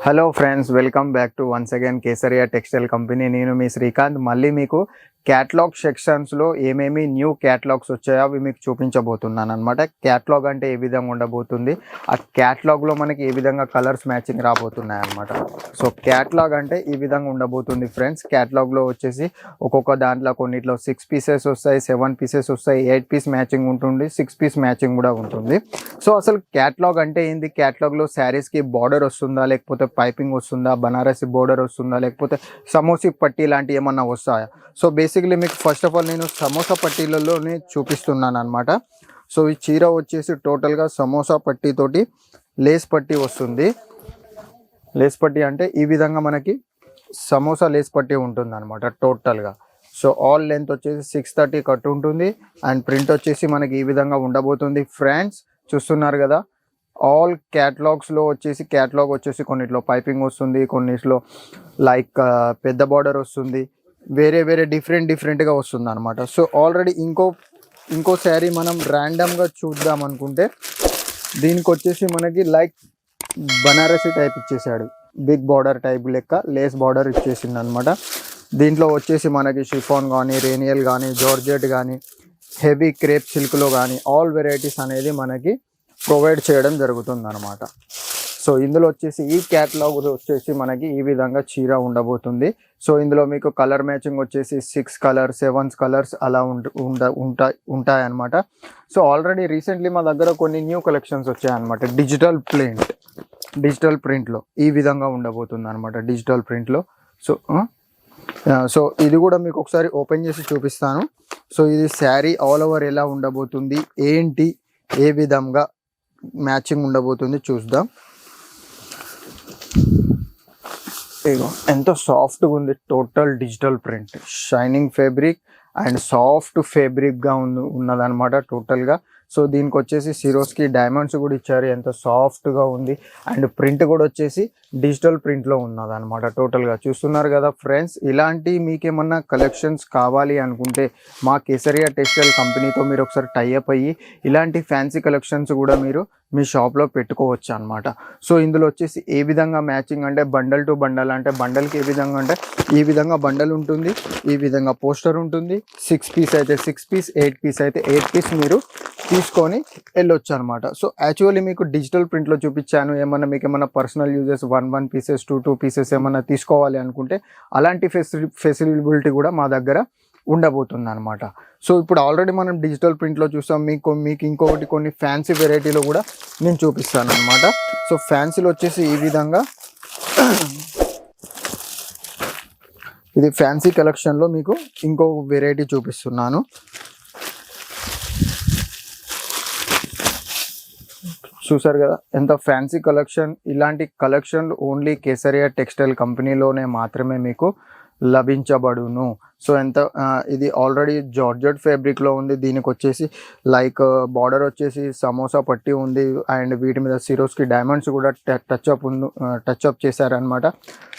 Hello friends, welcome back to once again Kesariya textile company. నేను మీ శ్రీకాంత్. మళ్ళీ మీకు క్యాటలాగ్ సెక్షన్స్లో ఏమేమి న్యూ క్యాటలాగ్స్ వచ్చాయో అవి మీకు చూపించబోతున్నాను అనమాట. క్యాటలాగ్ అంటే ఏ విధంగా ఉండబోతుంది, ఆ క్యాటలాగ్లో మనకి ఏ విధంగా కలర్స్ మ్యాచింగ్ రాబోతున్నాయి అనమాట. సో క్యాటలాగ్ అంటే ఈ విధంగా ఉండబోతుంది ఫ్రెండ్స్. క్యాటలాగ్లో వచ్చేసి ఒక్కొక్క దాంట్లో కొన్నిట్లో 6 పీసెస్ వస్తాయి, 7 పీసెస్ వస్తాయి, 8 పీస్ మ్యాచింగ్ ఉంటుంది, 6 పీస్ మ్యాచింగ్ కూడా ఉంటుంది. సో అసలు క్యాటలాగ్ అంటే ఏంది, క్యాటలాగ్లో శారీస్కి బార్డర్ వస్తుందా, లేకపోతే పైపింగ్ వస్తుందా, బనారసి బోర్డర్ వస్తుందా, లేకపోతే సమోసీ పట్టీ లాంటివి ఏమన్నా వస్తాయా? సో బేసిక్లీ మీకు ఫస్ట్ ఆఫ్ ఆల్ నేను సమోసా పట్టీలలోనే చూపిస్తున్నాను అనమాట. సో ఈ చీర వచ్చేసి టోటల్గా సమోసా పట్టీతోటి లేస్ పట్టీ వస్తుంది. లేస్ పట్టీ అంటే ఈ విధంగా మనకి సమోసా లేస్ పట్టీ ఉంటుంది అనమాట టోటల్గా. సో ఆల్ లెంత్ వచ్చేసి 630 కట్ ఉంటుంది అండ్ ప్రింట్ వచ్చేసి మనకి ఈ విధంగా ఉండబోతుంది ఫ్రెండ్స్. చూస్తున్నారు కదా, ఆల్ క్యాటలాగ్స్లో వచ్చేసి క్యాటలాగ్ వచ్చేసి కొన్నిట్లో పైపింగ్ వస్తుంది, కొన్నిట్లో లైక్ పెద్ద బార్డర్ వస్తుంది, వేరే వేరే డిఫరెంట్గా వస్తుంది అనమాట. సో ఆల్రెడీ ఇంకో శారీ మనం ర్యాండమ్గా చూద్దాం అనుకుంటే దీనికి వచ్చేసి మనకి లైక్ బనారసి టైప్ ఇచ్చేసాడు, బిగ్ బార్డర్ టైప్ లెక్క లేస్ బార్డర్ ఇచ్చేసింది అనమాట. దీంట్లో వచ్చేసి మనకి షిఫాన్ కానీ, రేనియల్ కానీ, జార్జెట్ కానీ, హెవీ క్రేప్ సిల్క్లో కానీ ఆల్ వెరైటీస్ అనేది మనకి ప్రొవైడ్ చేయడం జరుగుతుంది అనమాట. సో ఇందులో వచ్చేసి ఈ క్యాటలాగ్ వచ్చేసి మనకి ఈ విధంగా చీర ఉండబోతుంది. సో ఇందులో మీకు కలర్ మ్యాచింగ్ వచ్చేసి 6 కలర్స్ 7 కలర్స్ అలా ఉంటాయన్నమాట. సో ఆల్రెడీ రీసెంట్లీ మా దగ్గర కొన్ని న్యూ కలెక్షన్స్ వచ్చాయన్నమాట. డిజిటల్ ప్రింట్లో ఈ విధంగా ఉండబోతుంది అనమాట, డిజిటల్ ప్రింట్లో. సో ఇది కూడా మీకు ఒకసారి ఓపెన్ చేసి చూపిస్తాను. సో ఇది శారీ ఆల్ ఓవర్ ఎలా ఉండబోతుంది, ఏంటి, ఏ విధంగా మ్యాచింగ్ ఉండబోతుంది చూద్దాం. ఎంతో సాఫ్ట్గా ఉంది, total digital print, shining fabric and soft ఫ్యాబ్రిక్గా ఉన్నదన్నమాట టోటల్గా. సో దీనికి వచ్చేసి సిరోస్కి డైమండ్స్ కూడా ఇచ్చారు, ఎంత సాఫ్ట్గా ఉంది. అండ్ ప్రింట్ కూడా వచ్చేసి డిజిటల్ ప్రింట్లో ఉన్నదన్నమాట టోటల్గా. చూస్తున్నారు కదా ఫ్రెండ్స్, ఇలాంటి మీకేమన్నా కలెక్షన్స్ కావాలి అనుకుంటే మా కేసరియా టెక్స్టైల్ కంపెనీతో మీరు ఒకసారి టైఅప్ అయ్యి ఇలాంటి ఫ్యాన్సీ కలెక్షన్స్ కూడా మీరు మీ షాప్లో పెట్టుకోవచ్చు అనమాట. సో ఇందులో వచ్చేసి ఏ విధంగా మ్యాచింగ్ అంటే బండల్ టు బండల్, అంటే బండల్కి ఏ విధంగా అంటే ఈ విధంగా బండల్ ఉంటుంది, ఈ విధంగా పోస్టర్ ఉంటుంది. 6 పీస్ అయితే 6 పీస్, 8 పీస్ అయితే 8 పీస్ మీరు తీసుకొని వెళ్ళొచ్చు అనమాట. సో యాక్చువల్లీ మీకు డిజిటల్ ప్రింట్లో చూపించాను. మీకు ఏమన్నా పర్సనల్ యూజెస్ 1 పీసెస్ 2 పీసెస్ ఏమన్నా తీసుకోవాలి అనుకుంటే అలాంటి ఫెసిలిబిలిటీ కూడా మా దగ్గర ఉండబోతుంది అనమాట. సో ఇప్పుడు ఆల్రెడీ మనం డిజిటల్ ప్రింట్లో చూసాం, మీకు ఇంకొకటి కొన్ని ఫ్యాన్సీ వెరైటీలో కూడా నేను చూపిస్తాను అనమాట. సో ఫ్యాన్సీలో వచ్చేసి ఈ విధంగా ఇది ఫ్యాన్సీ కలెక్షన్లో మీకు ఇంకో వెరైటీ చూపిస్తున్నాను. చూసారు కదా ఎంత ఫ్యాన్సీ కలెక్షన్. ఇలాంటి కలెక్షన్ ఓన్లీ కేసరియా టెక్స్టైల్ కంపెనీలోనే మాత్రమే మీకు లభించబడును. సో ఇది ఆల్రెడీ జార్జెట్ ఫ్యాబ్రిక్లో ఉంది. దీనికి వచ్చేసి లైక్ బార్డర్ వచ్చేసి సమోసా పట్టి ఉంది అండ్ వీటి మీద సిరోస్కి డైమండ్స్ కూడా టచ్అప్ చేశారనమాట.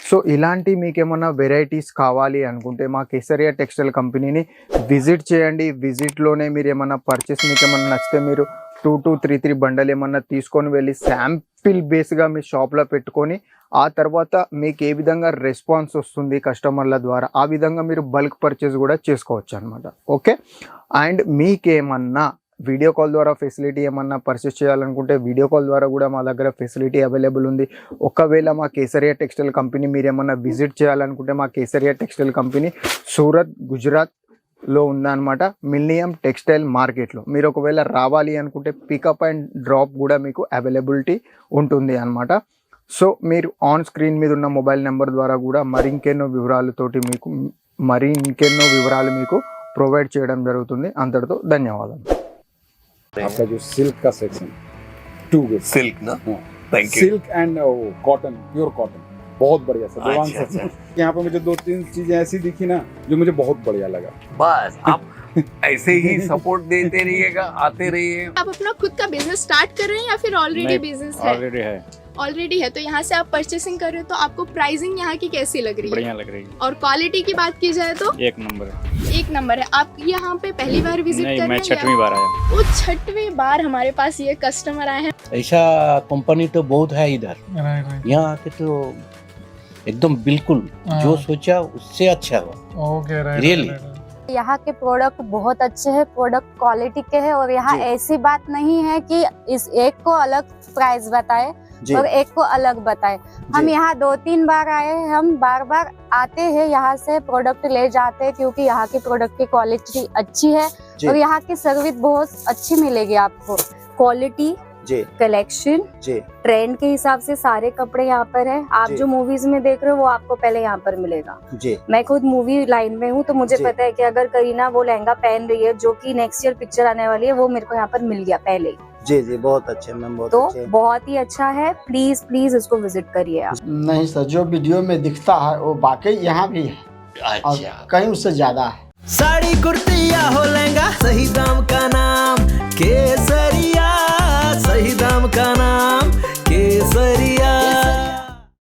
సో ఇలాంటి మీకేమన్నా వెరైటీస్ కావాలి అనుకుంటే మా కేసరియా టెక్స్టైల్ కంపెనీని విజిట్ చేయండి. విజిట్లోనే మీరు ఏమన్నా పర్చేస్ మీకు ఏమన్నా నచ్చితే మీరు 2 to 3 బండల్ ఏమన్నా తీసుకొని వెళ్ళి శాంపిల్ బేస్గా మీ షాప్లో పెట్టుకొని ఆ తర్వాత మీకు ఏ విధంగా రెస్పాన్స్ వస్తుంది కస్టమర్ల ద్వారా, ఆ విధంగా మీరు బల్క్ పర్చేస్ కూడా చేసుకోవచ్చు అనమాట. ఓకే. అండ్ మీకేమన్నా వీడియో కాల్ ద్వారా ఫెసిలిటీ ఏమన్నా పర్చేస్ చేయాలనుకుంటే వీడియో కాల్ ద్వారా కూడా మా దగ్గర ఫెసిలిటీ అవైలబుల్ ఉంది. ఒకవేళ మా కేసరియా టెక్స్టైల్ కంపెనీ మీరు ఏమన్నా విజిట్ చేయాలనుకుంటే మా కేసరియా టెక్స్టైల్ కంపెనీ సూరత్, గుజరాత్లో ఉందన్నమాట, మిలినియం టెక్స్టైల్ మార్కెట్లో. మీరు ఒకవేళ రావాలి అనుకుంటే పికప్ అండ్ డ్రాప్ కూడా మీకు అవైలబిలిటీ ఉంటుంది అనమాట. సో మీరు ఆన్ స్క్రీన్ మీద ఉన్న మొబైల్ నెంబర్ ద్వారా కూడా మరింకెన్నో వివరాలు మీకు ప్రొవైడ్ చేయడం జరుగుతుంది. అంతటితో ధన్యవాదాలు. आपका जो सिल्क का सेक्शन टू गुड सिल्क ना, thank you. Silk and cotton, pure cotton, बहुत बढ़िया सर। अच्छा। यहाँ पे मुझे 2-3 चीजें ऐसी दिखी ना जो मुझे बहुत बढ़िया लगा। बस आप ऐसे ही सपोर्ट देते रहिएगा, आते रहिए। आप अपना खुद का बिजनेस स्टार्ट कर रहे हैं या फिर ऑलरेडी बिजनेस है? ऑलरेडी है। ऑलरेडी है, तो यहाँ से आप परचेसिंग कर रहे हो, तो आपको प्राइसिंग यहाँ की कैसी लग रही है? बढ़िया लग रही है, और क्वालिटी की बात की जाए तो एक नंबर है। एक नंबर है। आप यहाँ पे पहली बार विजिट कर नहीं, रहे मैं हैं 6वीं बार आया। वो 6वीं बार हमारे पास ये कस्टमर आए हैं। ऐसा कंपनी तो बहुत है इधर, यहाँ आके तो एकदम बिल्कुल जो सोचा उससे अच्छा हुआ। ओके, रियली यहाँ के प्रोडक्ट बहुत अच्छे हैं, प्रोडक्ट क्वालिटी के हैं, और यहाँ जी। ऐसी बात नहीं है कि इस एक को अलग प्राइस बताए जी और एक को अलग बताए। हम जी। यहाँ 2-3 बार आए हैं, हम बार बार आते हैं, यहाँ से प्रोडक्ट ले जाते हैं, क्योंकि यहाँ की प्रोडक्ट की क्वालिटी अच्छी है जी। और यहाँ की सर्विस बहुत अच्छी मिलेगी आपको। क्वालिटी, जी कलेक्शन, जी ट्रेंड के हिसाब से सारे कपड़े यहाँ पर है। आप जी। जो मूवीज में देख रहे हो वो आपको पहले यहाँ पर मिलेगा। जी मैं खुद मूवी लाइन में हूँ, तो मुझे जी। पता है कि अगर करीना वो लहंगा पहन रही है जो कि नेक्स्ट ईयर पिक्चर आने वाली है, वो मेरे को यहाँ पर मिल गया पहले ही। जी जी बहुत अच्छे मैम, बहुत तो अच्छे। बहुत ही अच्छा है, प्लीज प्लीज इसको विजिट करिए आप। नहीं सर, जो वीडियो में दिखता है वो वाकई यहाँ भी है और कहीं उससे ज्यादा है। साड़ी कुर्ती या हो लहंगा, सही दाम का नाम केसरिया, सही दाम का नाम केसरिया।